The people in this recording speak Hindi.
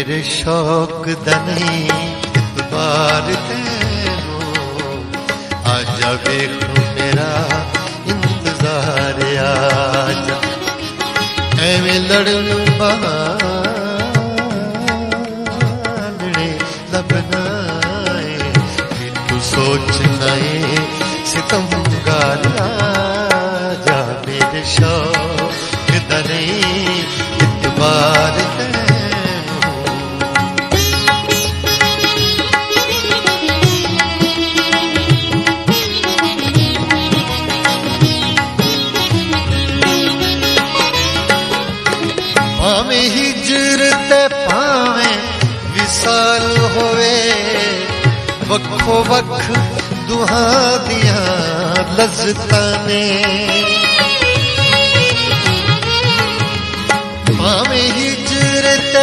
मेरे शौक दनी इतबार तेनू आजा वेखो मेरा इंतजार आजा एवें लड़न बहाने लबनाए तू सोचना है सितमगार आजा मेरे शौक दनी इतबार भावें हिजरत भावें विसाल होवे वक्खो वक्ख दुहा दिया लज़्ज़तां ने भावें हिजरत